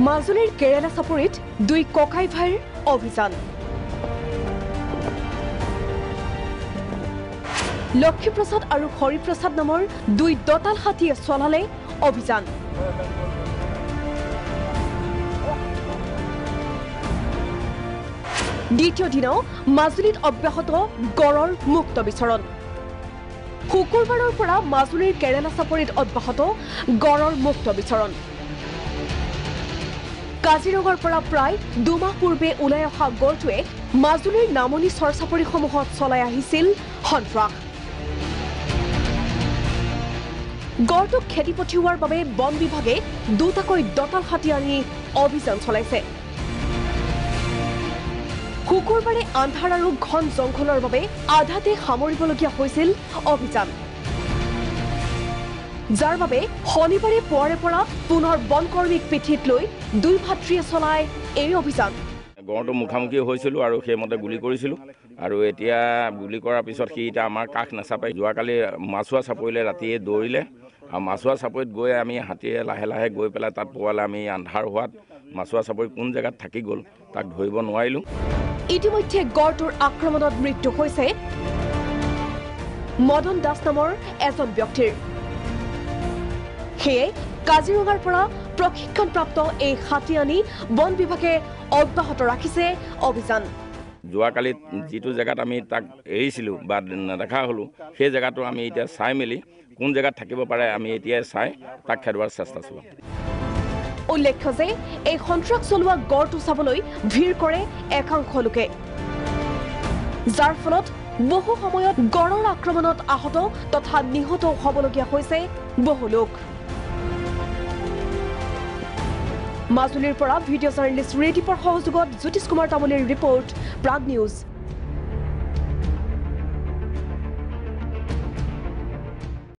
মাজুলীৰ কেৰেলা চাপৰিত দুই ককাই ভাইৰ অভিযান। লক্ষ্মীপ্ৰসাদ আৰু হৰিপ্ৰসাদ নামৰ দুই দতাল হাতীয়ে চলালে অভিযান। দ্বিতীয় দিনাও মাজুলীত অব্যাহত গড়ৰ মুক্ত বিচৰণ। শুকুৰবাৰৰ পৰা মাজুলীৰ কেৰেলা চাপৰিত অব্যাহত গড়ৰ মুক্ত বিচৰণ। কাজিৰঙাৰ পৰা প্ৰায় 2 মাহ পূৰ্বে ওলাই অহা গড়টোৱে মাজুলীৰ নামনি চৰচাপৰিসমূহত চলাই আহিছিল সন্ত্ৰাস। গড়টোক খেদি পঠিওৱাৰ বাবে বন বিভাগে দুটাকৈ দতাল হাতী আনি অভিযান চলাইছে। শুকুৰবাৰে আন্ধাৰ আৰু ঘন জংঘলৰ বাবে আধাতে সামৰিবলগীয়া হৈছিল অভিযান, যাৰ বাবে শনিবাৰে পুৱাৰে পৰা পুনৰ বনকৰ্মীক পিঠিত লৈ দুই ভাতৃয়ে চলাই এই অভিযান। গড়টো মুখামুখি হৈছিলোঁ আৰু সেইমতে গুলি কৰিছিলোঁ আৰু এতিয়া গুলি কৰাৰ পিছত সি এতিয়া আমাৰ কাষ নাচাপে। যোৱাকালি মাছুৱা চাপৰিলে ৰাতিয়ে দৌৰিলে আৰু মাছুৱা চাপৰিত গৈ আমি হাতীয়ে লাহে লাহে গৈ পেলাই তাত পোৱালে। আমি আন্ধাৰ হোৱাত মাছুৱা চাপৰি কোন জেগাত থাকি গ'ল তাক ধৰিব নোৱাৰিলোঁ। ইতিমধ্যে গড়টোৰ আক্ৰমণত মৃত্যু হৈছে মদন দাস নামৰ এজন ব্যক্তিৰ। সেয়ে কাজিৰঙাৰ পৰা প্ৰশিক্ষণপ্ৰাপ্ত এই হাতী আনি বন বিভাগে অব্যাহত ৰাখিছে অভিযান। যোৱাকালি যিটো জেগাত আমি তাক এৰিছিলোঁ বা নেদেখা হ'লোঁ সেই জেগাটো আমি এতিয়া চাই মেলি কোন জেগাত থাকিব পাৰে আমি এতিয়াই চাই তাক খেদোৱাৰ চেষ্টা চলাম। উল্লেখ্য যে এই সন্ত্ৰাস চলোৱা গড়টো চাবলৈ ভিৰ কৰে একাংশ লোকে, যাৰ ফলত বহু সময়ত গড়ৰ আক্ৰমণত আহত তথা নিহত হ'বলগীয়া হৈছে বহু লোক। মাজুলীৰ পৰা ভিডিঅ' জাৰ্নেলিষ্ট ৰেদীপৰ সহযোগত জ্যোতিষ কুমাৰ তামুলীৰ ৰিপৰ্ট, প্ৰাগ নিউজ।